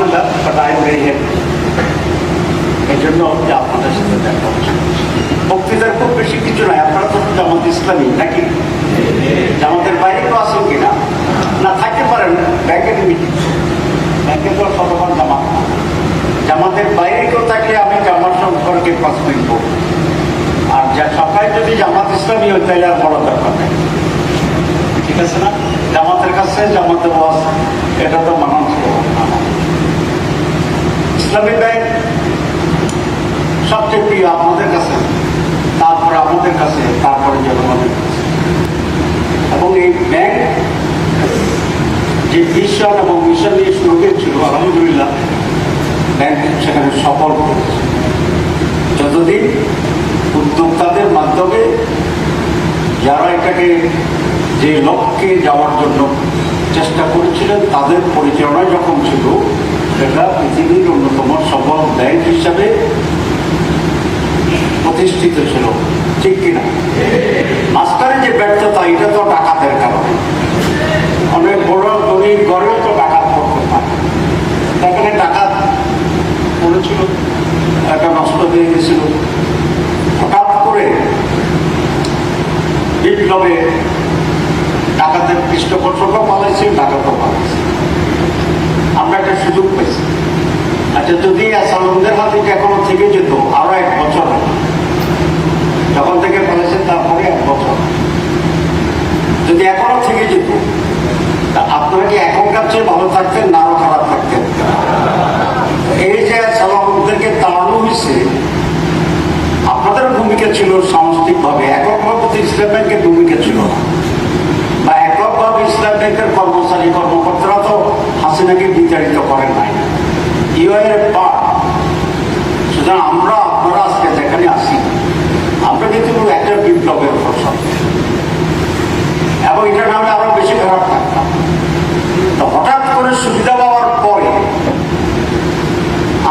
আলহামদুলিল্লাহ, but I am very happy এই জন্য যে আপনাদের সাথে দেখা হচ্ছে। বক্তৃতার খুব বেশি কিছু নয়, আপনারা তো জামাত ইসলামী নাকি? জামাতের বাইরে তো আছেন কিনা? না থাকতে পারেন, ব্যাংকের মিটিং, ব্যাংকে তো শতবার জামাত না। জামাতের বাইরে কেউ থাকলে আমি জামাত সম্পর্কে প্রশ্ন করব, আর যা সবাই যদি জামাত ইসলামী হয় তাহলে আর বড় দরকার নেই, ঠিক আছে না? জামাতের কাছে জামাতের ওয়াজ এটা তো মানানসই না। ইসলামী ব্যাংক সবচেয়ে প্রিয় আপনাদের কাছে, তারপরে আমাদের কাছে, তারপরে জনগণের কাছে। এবং এই ব্যাংক যে ভিশন এবং মিশন নিয়ে শুরু হয়েছিল, আলহামদুলিল্লাহ ব্যাংক সেখানে সফল করেছে। যতদিন উদ্যোক্তাদের মাধ্যমে যারা এটাকে যে লক্ষ্যে যাওয়ার জন্য চেষ্টা করেছিলেন তাদের পরিচালনায় যখন ছিল, সেটা পৃথিবীর অন্যতম সফল ব্যাংক হিসাবে প্রতিষ্ঠিত ছিল, ঠিক কিনা? মাঝখানে যে ব্যর্থতা, এটা তো ডাকাতের কারণে। অনেক বড় ধনীর ঘরেও তো ডাকাত করতে পারে, সেখানে ডাকাত পড়েছিল, একটা নষ্ট হয়ে গেছিল। হঠাৎ করে বিপ্লবে ডাকাতের পৃষ্ঠপোষকও পালাইছে, ডাকাতও পালাইছে। আমরা একটা সুযোগ পেয়েছি। আচ্ছা, যদি আসামদের হাতে এখনো থেকে যেত আরো 1 বছর, যখন থেকে পালাইছে তারপরে 1 বছর যদি এখনো থেকে যেত, তা আপনারা কি এখনকার চেয়ে ভালো থাকতেন না আরো খারাপ থাকতেন? এই যে সালামদেরকে তাড়ানো হয়েছে, আপনাদের ভূমিকা ছিল সামষ্টিকভাবে, এককভাবে তো ইসলাম ব্যাংকের ভূমিকা ছিল না, বা এককভাবে ইসলাম ব্যাংকের কর্মচারী কর্মকর্তারা তো হাসিনাকে বিতাড়িত করেন নাই। You are a part. সুতরাং আমরা আপনারা আজকে যেখানে আসি, আমরা কিন্তু একটা বিপ্লবের ফসল, এবং এটার নামে আরো বেশি খারাপ থাকতাম। তো হঠাৎ করে সুবিধা পাওয়ার পরে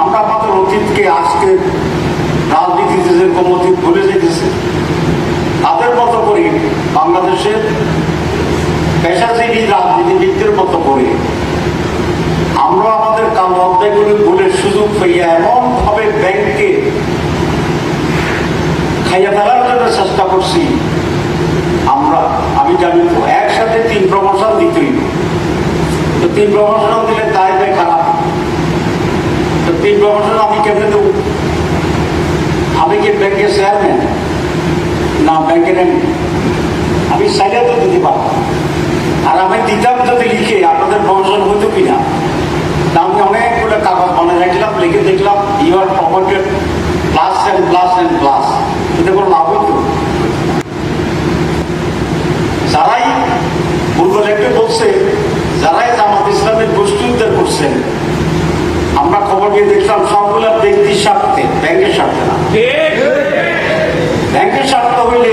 আমরা আমাদের অতীতকে আজকে রাজনীতিতে যেরকম অতীত ভুলে যেতেছে, তাদের মতো করে বাংলাদেশের পেশাজীবী রাজনীতিবিদদের মতো করে আমরা আমাদের কালো অধ্যায়গুলি ভুলে সুযোগ পাইয়া এমন ভাবে ব্যাংককে খাইয়া ফেলার জন্য চেষ্টা করছি। আমি জানি তো একসাথে 3 প্রমোশন দিতেই, তো 3 প্রমোশন দিলে তাই ভাই খারাপ। তো 3 প্রমোশন আমি কেমনে দেব? আমি কি ব্যাংকের চেয়ারম্যান না ব্যাংকের এমডি? আমি সাইডে তো দিতে পারতাম, আর আমি দিতাম যদি লিখে আপনাদের প্রমোশন হইতো কিনা। তা আমি অনেকগুলো কাগজ বানিয়ে রাখলাম, লিখে দেখলাম you are promoted plus and plus and plus. এতে কোনো লাভ হইতো? যারাই পূর্ব লেখে বলছে, যারাই জামাত ইসলামের গোষ্ঠী উদ্ধার করছেন, আমরা খবর নিয়ে দেখলাম সবগুলো ব্যক্তির স্বার্থে, ব্যাংকের স্বার্থে না। ব্যাংকের স্বার্থ হইলে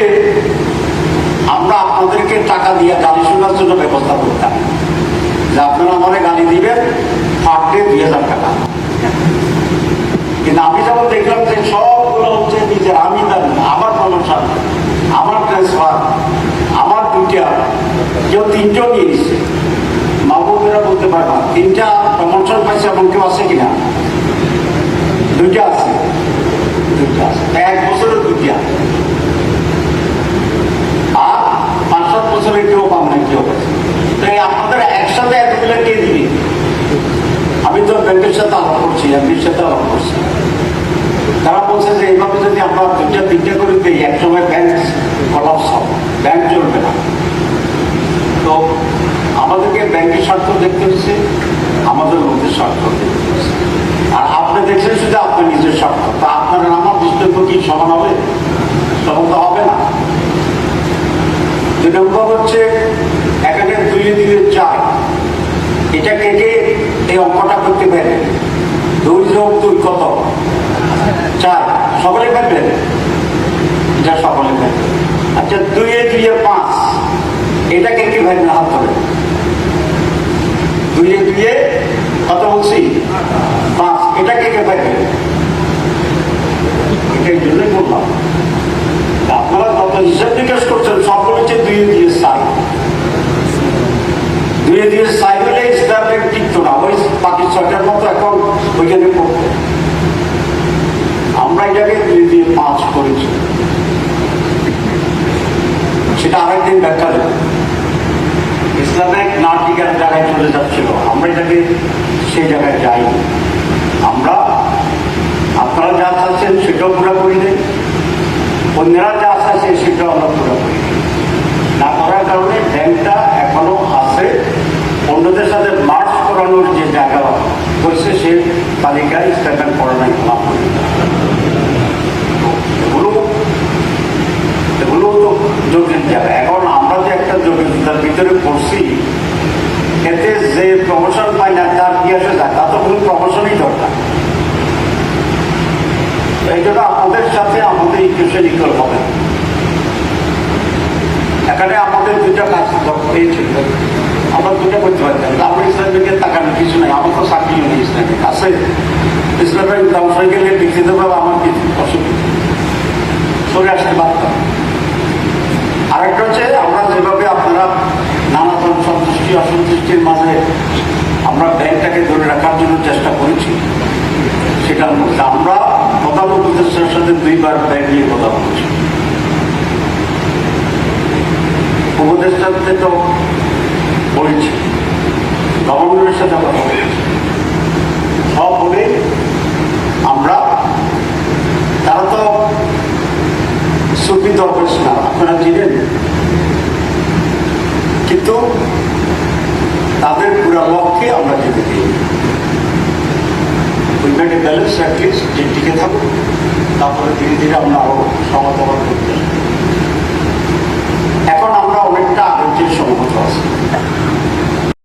আমরা আপনাদেরকে টাকা দিয়ে গালি শোনার জন্য ব্যবস্থা করতাম, যে আপনারা আমাদের গালি দিবেন, পার ডে 2000 টাকা। কিন্তু আমি যখন দেখলাম যে সবগুলো হচ্ছে নিজের, আমি আমার প্রমোশন, আমার ট্রান্সফার, আমার 2টা, কেউ 3টা নিয়ে নিচ্ছে, মাহবুবেরা বলতে পারবা 3টা প্রমোশন পাইছে, এমন কেউ আছে কিনা? 2টা আছে, 2টা আছে, 1 বছরের 2টা, আর 5-7 বছরের কেউ পান নাই, কেউ পাইছে। তো আপনাদের একসাথে এতগুলো কে দিবে? আমি তো ব্যাংকের সাথে আলাপ করছি, এমডির সাথে আলাপ করছি, তারা বলছে যে এইভাবে যদি আমরা 2টা-3টা করে দিই, একসময় ব্যাংক কলাপস হবে, ব্যাংক চলবে না। তো আমাদেরকে ব্যাংকের স্বার্থ দেখতে হচ্ছে, আমাদের মধ্যে স্বার্থ দেখতে হচ্ছে। আর আপনি দেখছেন শুধু আপনার নিজের স্বার্থ, তা আপনার আমার দৃষ্টান্ত কি সমান হবে? সমান তো হবে না। 2 নম্বর হচ্ছে এখানে 2 দিলে 4, এটা কেটে এই অঙ্কটা করতে পারবেন। 2 যোগ 2 কত? 4। সকলে পারবেন? এটা সকলে পারবেন। আচ্ছা, 2 5, এটাকে কি ভাববেন? হাত ধরে 2 কত বলছি? 5। এটাকে কে পারবেন? এটাই জন্যই বললাম, আপনারা কত হিসাব নিকাশ করছেন, সবগুলো হচ্ছে 2 4। 2 4 হলে ইসলাম ব্যাংক টিকতো না, ওই বাকি 6টার মতো এখন ওইখানে পড়তো। আমরা এটাকে 2 দিয়ে 5 করেছি, সেটা আরেকদিন ব্যাখ্যা দেব। ইসলামিক নাটিকার জায়গায় চলে যাচ্ছিল, আমরা এটাকে সেই জায়গায় যাইনি। আমরা আপনারা যা চাচ্ছেন সেটাও পুরো করি নেই, অন্যরা যা চাচ্ছে সেটাও আমরা পুরো করি না করার কারণে ব্যাংকটা এখনো আছে। অন্যদের সাথে মার্চ করানোর যে জায়গা হয়েছে সে তালিকায় স্টেটমেন্ট করা নাই। এগুলো তো জটিল জায়গা। এখন আমরা যে একটা জটিলতার ভিতরে পড়ছি, এতে যে প্রমোশন পাই না তার কি আসে যায়, তা তো কোনো প্রমোশনই দরকার। এই জন্য আমাদের সাথে আমাদের ইকুয়েশন ইকুয়াল হবে। এখানে আমাদের দুটা কাজ পেয়েছিল, আমরা দুটা করতে পারতাম। আমরা ইসলামিকে তাকানোর কিছু নাই, আমার তো চাকরি নেই ইসলামিক আছে। ইসলামিক ব্যবসায় গেলে বিক্রিতে পাবো, আমার কিছু অসুবিধা সরে আসতে পারতাম। আরেকটা হচ্ছে আমরা যেভাবে আপনারা নানা ধরনের সন্তুষ্টি অসন্তুষ্টির মাঝে আমরা ব্যাংকটাকে ধরে রাখার জন্য চেষ্টা করেছি, সেটার মধ্যে আমরা প্রধান উপদেষ্টার সাথে 2 বার ব্যাংক নিয়ে কথা বলেছি। উপদেষ্টার সাথে তো বলেছি, গভর্নরের সাথে কথা বলেছি, সব বলে আমরা, তারা তো সুফি দরবেশ না, আপনারা চিনেন, কিন্তু তাদের পুরো লক্ষ্যে আমরা যেতে দিই। উইমেন্টে ব্যালেন্স অ্যাটলিস্ট যে টিকে থাকুক, তারপরে ধীরে ধীরে আমরা আরো সমাধান করতে। এখন আমরা অনেকটা আগের যে সমস্ত আছে,